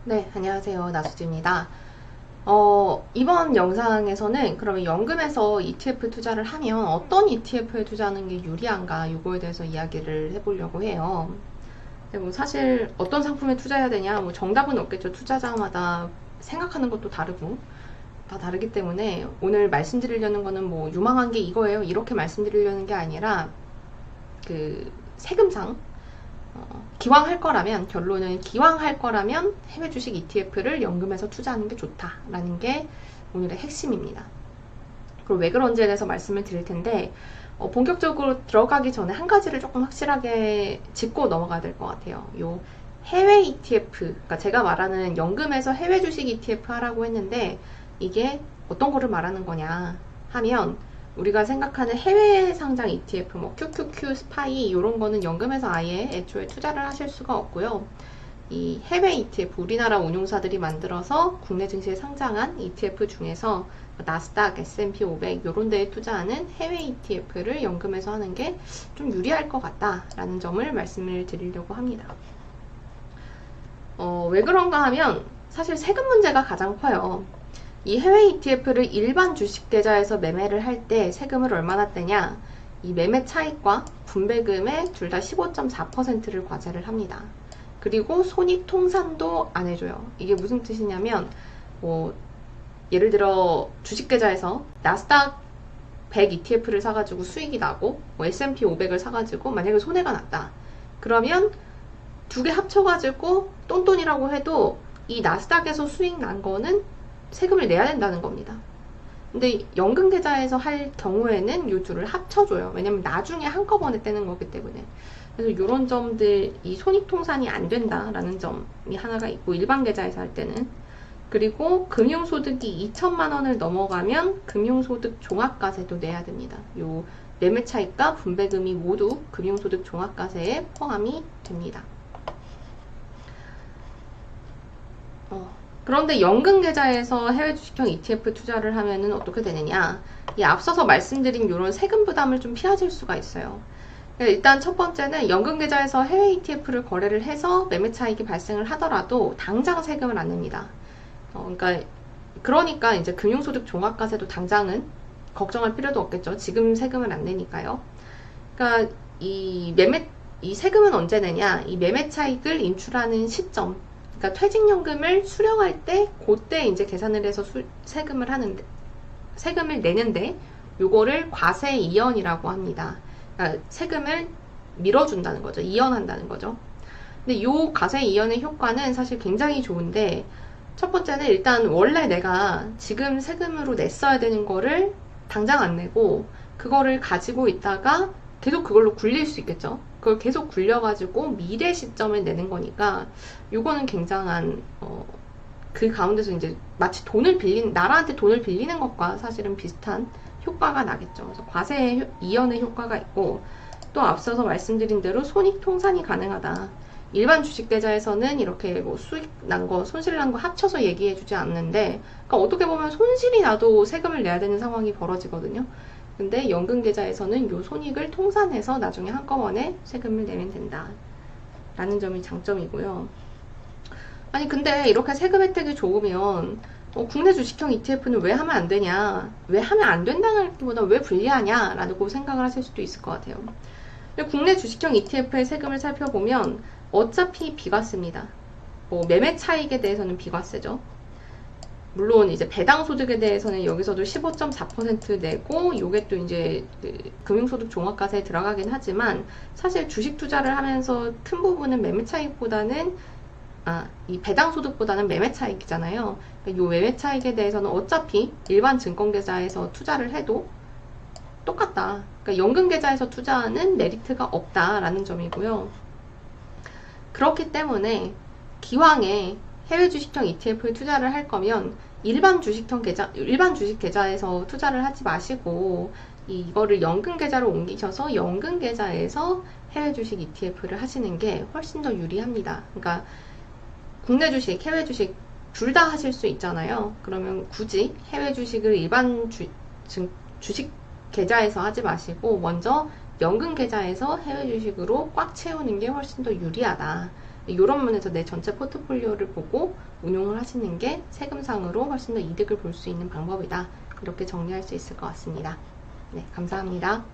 네, 안녕하세요. 나수지입니다. 이번 영상에서는 그러면 연금에서 ETF 투자를 하면 어떤 ETF에 투자하는 게 유리한가, 이거에 대해서 이야기를 해보려고 해요. 근데 뭐 사실 어떤 상품에 투자해야 되냐, 뭐 정답은 없겠죠. 투자자마다 생각하는 것도 다르고, 다 다르기 때문에 오늘 말씀드리려는 거는 뭐 유망한 게 이거예요. 이렇게 말씀드리려는 게 아니라 그 세금상 기왕 할 거라면, 결론은 기왕 할 거라면 해외 주식 ETF를 연금에서 투자하는 게 좋다라는 게 오늘의 핵심입니다. 그리고 왜 그런지에 대해서 말씀을 드릴 텐데, 본격적으로 들어가기 전에 한 가지를 조금 확실하게 짚고 넘어가야 될 것 같아요. 요 해외 ETF, 그러니까 제가 말하는 연금에서 해외 주식 ETF 하라고 했는데, 이게 어떤 거를 말하는 거냐 하면, 우리가 생각하는 해외 상장 ETF, 뭐 QQQ, 스파이 이런 거는 연금에서 아예 애초에 투자를 하실 수가 없고요. 이 해외 ETF, 우리나라 운용사들이 만들어서 국내 증시에 상장한 ETF 중에서 나스닥, S&P 500 이런 데에 투자하는 해외 ETF를 연금에서 하는 게 좀 유리할 것 같다라는 점을 말씀을 드리려고 합니다. 왜 그런가 하면 사실 세금 문제가 가장 커요. 이 해외 ETF를 일반 주식 계좌에서 매매를 할 때 세금을 얼마나 떼냐? 이 매매 차익과 분배금의 둘 다 15.4%를 과세를 합니다. 그리고 손익 통산도 안 해줘요. 이게 무슨 뜻이냐면, 뭐 예를 들어 주식 계좌에서 나스닥 100 ETF를 사가지고 수익이 나고, 뭐 S&P 500을 사가지고 만약에 손해가 났다. 그러면 두 개 합쳐가지고 똔똔이라고 해도 이 나스닥에서 수익 난 거는 세금을 내야 된다는 겁니다. 근데 연금 계좌에서 할 경우에는 이 둘을 합쳐줘요. 왜냐면 나중에 한꺼번에 떼는 거기 때문에. 그래서 이런 점들, 이 손익통산이 안 된다라는 점이 하나가 있고, 일반 계좌에서 할 때는. 그리고 금융소득이 2천만 원을 넘어가면 금융소득 종합과세도 내야 됩니다. 요 매매 차익과 분배금이 모두 금융소득 종합과세에 포함이 됩니다. 그런데 연금 계좌에서 해외 주식형 ETF 투자를 하면은 어떻게 되느냐? 이 앞서서 말씀드린 이런 세금 부담을 좀 피하실 수가 있어요. 일단 첫 번째는 연금 계좌에서 해외 ETF를 거래를 해서 매매 차익이 발생을 하더라도 당장 세금을 안 냅니다. 그러니까 이제 금융소득 종합과세도 당장은 걱정할 필요도 없겠죠. 지금 세금을 안 내니까요. 그러니까 이 세금은 언제 내냐? 이 매매 차익을 인출하는 시점. 그러니까 퇴직연금을 수령할 때 그때 이제 계산을 해서 세금을 내는데, 요거를 과세 이연이라고 합니다. 그러니까 세금을 밀어준다는 거죠. 이연한다는 거죠. 근데 요 과세 이연의 효과는 사실 굉장히 좋은데, 첫 번째는 일단 원래 내가 지금 세금으로 냈어야 되는 거를 당장 안 내고 그거를 가지고 있다가 계속 그걸로 굴릴 수 있겠죠. 그걸 계속 굴려가지고 미래 시점을 내는 거니까, 요거는 굉장한 그 가운데서 이제 마치 나라한테 돈을 빌리는 것과 사실은 비슷한 효과가 나겠죠. 그래서 과세 이연의 효과가 있고, 또 앞서서 말씀드린 대로 손익 통산이 가능하다. 일반 주식 계좌에서는 이렇게 뭐 수익 난 거, 손실 난 거 합쳐서 얘기해 주지 않는데, 그러니까 어떻게 보면 손실이 나도 세금을 내야 되는 상황이 벌어지거든요. 근데 연금 계좌에서는 요 손익을 통산해서 나중에 한꺼번에 세금을 내면 된다 라는 점이 장점이고요. 아니 근데 이렇게 세금 혜택이 좋으면 국내 주식형 ETF는 왜 하면 안 되냐, 왜 하면 안 된다는 것보다 왜 불리하냐 라고 생각을 하실 수도 있을 것 같아요. 국내 주식형 ETF의 세금을 살펴보면 어차피 비과세입니다. 매매 차익에 대해서는 비과세죠. 물론 이제 배당 소득에 대해서는 여기서도 15.4% 내고, 요게 또 이제 금융소득 종합과세에 들어가긴 하지만, 사실 주식 투자를 하면서 큰 부분은 매매 차익보다는 이 배당 소득보다는 매매 차익이잖아요. 그러니까 요 매매 차익에 대해서는 어차피 일반 증권 계좌에서 투자를 해도 똑같다. 그러니까 연금 계좌에서 투자하는 메리트가 없다라는 점이고요. 그렇기 때문에 기왕에 해외 주식형 ETF에 투자를 할 거면 일반 주식 계좌에서 투자를 하지 마시고, 이거를 연금 계좌로 옮기셔서 연금 계좌에서 해외 주식 ETF를 하시는 게 훨씬 더 유리합니다. 그러니까 국내 주식, 해외 주식 둘 다 하실 수 있잖아요. 그러면 굳이 해외 주식을 일반 주식 계좌에서 하지 마시고 먼저 연금 계좌에서 해외 주식으로 꽉 채우는 게 훨씬 더 유리하다 이런 면에서 내 전체 포트폴리오를 보고 운용을 하시는 게 세금상으로 훨씬 더 이득을 볼 수 있는 방법이다. 이렇게 정리할 수 있을 것 같습니다. 네, 감사합니다.